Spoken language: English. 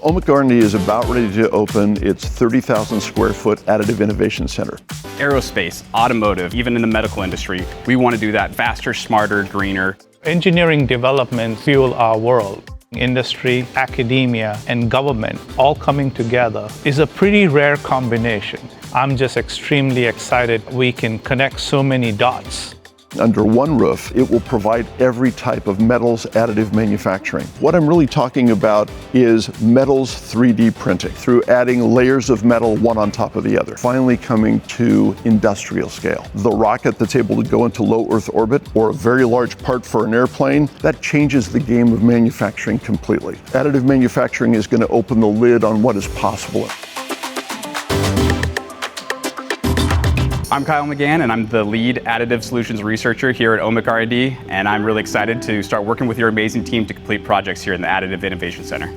OMIC R&D is about ready to open its 30,000 square foot Additive Innovation Center. Aerospace, automotive, even in the medical industry, we want to do that faster, smarter, greener. Engineering development fuel our world. Industry, academia, and government all coming together is a pretty rare combination. I'm just extremely excited we can connect so many dots. Under one roof, it will provide every type of metals additive manufacturing. What I'm really talking about is metals 3D printing through adding layers of metal one on top of the other, finally coming to industrial scale. The rocket that's able to go into low Earth orbit or a very large part for an airplane, that changes the game of manufacturing completely. Additive manufacturing is going to open the lid on what is possible. I'm Kyle McGann, and I'm the lead additive solutions researcher here at OMIC R&D, and I'm really excited to start working with your amazing team to complete projects here in the Additive Innovation Center.